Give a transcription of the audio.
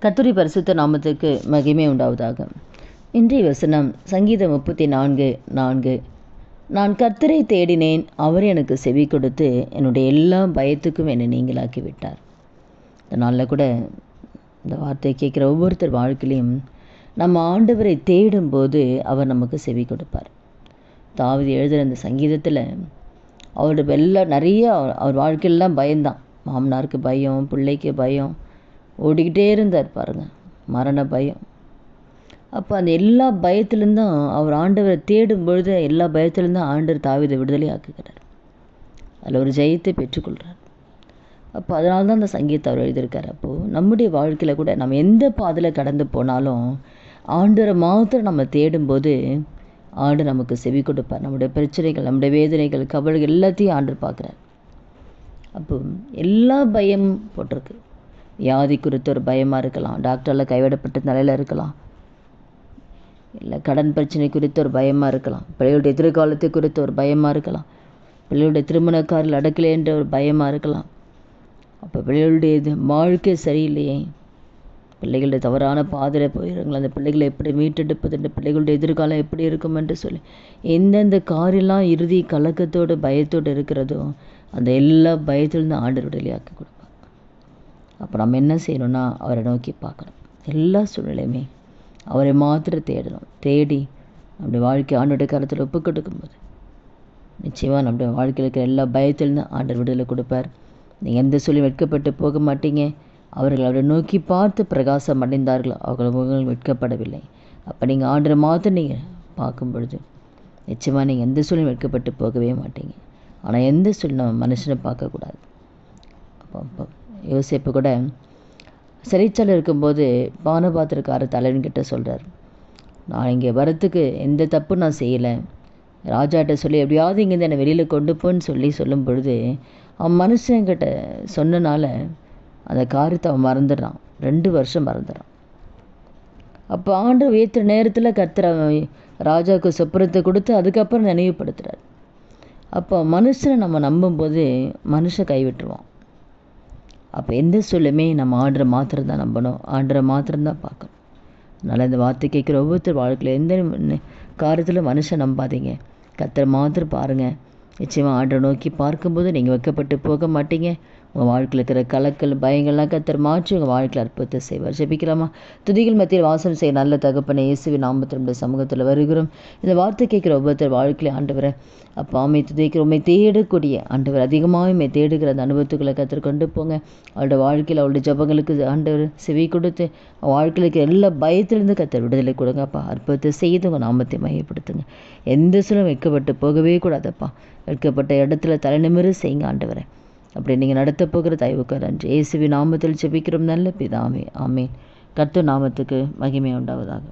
கர்த்தருடைய பரிசுத்த நாமத்துக்கு மகிமை உண்டாவதாக. இன்றைய வசனம் சங்கீதம் 34:4. நான் கர்த்தரை தேடினேன், அவர் எனக்கு செவி கொடுத்து என்னுடைய எல்லா பயத்துக்கும் என்னை நீங்களாக்கி விட்டார். இந்த நாளில் கூட இந்த வார்த்தையை கேட்குற ஒவ்வொருத்தர் வாழ்க்கையிலையும் நம்ம ஆண்டவரை தேடும்போது அவர் நமக்கு செவி கொடுப்பார். தாவீது எழுதுகிற அந்த சங்கீதத்தில் அவரோட நிறைய அவர் வாழ்க்கையெல்லாம் பயம்தான். மாமனாருக்கு பயம், பிள்ளைக்கு பயம், ஓடிக்கிட்டே இருந்தார் பாருங்கள், மரண பயம். அப்போ அந்த எல்லா பயத்திலேருந்தும் அவர் ஆண்டவரை தேடும் பொழுது எல்லா பயத்திலேருந்தும் ஆண்டவர் தாவீதை விடுதலை ஆக்குகிறார். அதில் ஒரு ஜெயத்தை பெற்றுக்கொள்கிறார். அப்போ அதனால தான் அந்த சங்கீதத்தை அவர் எழுதியிருக்கார். அப்போது நம்முடைய வாழ்க்கையில் கூட நம்ம எந்த பாதையில் கடந்து போனாலும் ஆண்டவரை மாத்திரம் நம்ம தேடும்போது ஆண்டு நமக்கு செவி கொடுப்பார். நம்முடைய பிரச்சனைகள், நம்முடைய வேதனைகள், கவலைகள் எல்லாத்தையும் ஆண்டு பார்க்குறார். அப்போ எல்லா பயமும் போட்டிருக்கு. வியாதி குறித்த ஒரு பயமாக இருக்கலாம், டாக்டரில் கைவிடப்பட்ட நிலையில் இருக்கலாம், இல்லை கடன் பிரச்சனை குறித்த ஒரு பயமாக இருக்கலாம், பிள்ளைகளுடைய எதிர்காலத்தை குறித்த ஒரு பயமாக இருக்கலாம், பிள்ளைகளுடைய திருமணக்காரில் அடக்கலைன்ற ஒரு பயமாக இருக்கலாம். அப்போ பிள்ளைகளுடைய வாழ்க்கை சரியில்லையே, பிள்ளைகளுடைய தவறான பாதையில் போயிடுறாங்களா, அந்த பிள்ளைகளை எப்படி மீட்டெடுப்பது, இந்த பிள்ளைகளுடைய எதிர்காலம் எப்படி இருக்கும் என்று சொல்லி எந்தெந்த காரியெல்லாம் இறுதி கலக்கத்தோடு பயத்தோடு இருக்கிறதோ அந்த எல்லா பயத்திலிருந்து ஆண்டவர் விடுதலையாக்கி கொடுப்பார். அப்போ நம்ம என்ன செய்யணும்னா அவரை நோக்கி பார்க்கணும். எல்லா சூழ்நிலையுமே அவரை மாத்திரம் தேடணும். தேடி நம்முடைய வாழ்க்கை ஆண்டோடைய கருத்தில் ஒப்பு கொடுக்கும்போது நிச்சயமாக நம்முடைய வாழ்க்கையில் இருக்கிற எல்லா பயத்திலிருந்து ஆண்டவர் விடுதலை கொடுப்பார். நீங்கள் எந்த சொல்லி வெட்கப்பட்டு போக மாட்டீங்க. அவர்கள் அவரை நோக்கி பார்த்து பிரகாசம் அடைந்தார்கள், அவர்கள் முகங்கள் வெட்கப்படவில்லை. அப்போ நீங்கள் ஆண்டரை மாத்திரம் நீங்கள் பார்க்கும் பொழுது நிச்சயமாக நீங்கள் எந்த சொல்லியும் வெட்கப்பட்டு போகவே மாட்டீங்க. ஆனால் எந்த சொல்லி நம்ம மனுஷனை பார்க்கக்கூடாது. அப்போ யோசேப்பு கூட சிறைச்சாலையில் இருக்கும்போது பானபாத்திரக்காரர் தலைவன்கிட்ட சொல்கிறார், நான் இங்கே வரத்துக்கு எந்த தப்பு நான் செய்யலை, ராஜாட்ட சொல்லி எப்படியாவது இங்கேருந்து என்னை வெளியில் கொண்டு போன்னு சொல்லும் பொழுது அவன் மனுஷங்கிட்ட சொன்னனால அந்த காரியத்தை அவன் மறந்துடுறான். 2 வருஷம் மறந்துடுறான். அப்போ ஆண்டு உயர்த்துற நேரத்தில் கர்த்தர் ராஜாவுக்கு சொப்பனத்தை கொடுத்து அதுக்கப்புறம் நினைவுபடுத்துகிறார். அப்போ மனுஷனை நம்ம நம்பும்போது மனுஷன் கைவிட்டுருவான். அப்போ எந்த சொல்லுமே நம்ம ஆண்டரை மாத்திரம் தான் நம்பணும், ஆண்டரை மாத்திரம்தான் பார்க்கணும். அதனால் இந்த வார்த்தை கேட்குற ஒவ்வொருத்தர் வாழ்க்கையில் எந்த காரியத்தில் மனுஷன் நம்பாதீங்க, கர்த்தரை மாத்திரம் பாருங்கள். நிச்சயமாக ஆண்டரை நோக்கி பார்க்கும்போது நீங்கள் வெட்கப்பட்டு போக மாட்டீங்க. உங்கள் வாழ்க்கையில் இருக்கிற கலக்கல் பயங்கள்லாம் கர்த்தர் மாற்றி உங்கள் வாழ்க்கையில் அற்புதத்தை செய்வார். ஜெபிக்கலாமா? துதிகள் மத்தியில் வாசம் செய்ய நல்ல தகப்பனை இயேசுவின் நாமத்தில் சமூகத்தில் வருகிறோம். இந்த வார்த்தை கேட்குற ஒவ்வொருத்தர் வாழ்க்கையில் ஆண்டவரை அப்போ அம்மை துதிக்கிற உண்மை தேடக்கூடிய ஆண்டவர் அதிகமாக உண்மை தேடுகிற அந்த அனுபவத்துக்களை கர்த்தர் கொண்டு போங்க. அவருடைய வாழ்க்கையில் அவருடைய ஜபங்களுக்கு ஆண்டவர் செவி கொடுத்து வாழ்க்கையில் இருக்கிற எல்லா பயத்திலிருந்து கர்த்தர் விடுதலை கொடுங்கப்பா. அற்புதத்தை செய்து உங்கள் நாமத்தை மையப்படுத்துங்க. எந்த சொல்லும் வெட்கப்பட்டு போகவே கூடாதப்பா. வெட்கப்பட்ட இடத்துல தலைநிமிர செய்யுங்க ஆண்டவரை. அப்படி நீங்கள் நடத்த போகிற தயவுக்கு நன்றி. இயேசுவின் நாமத்தில் ஜெபிக்கிறோம் நல்ல பிதாவே, ஆமேன். கர்த்தர் நாமத்துக்கு மகிமை உண்டாவதாக.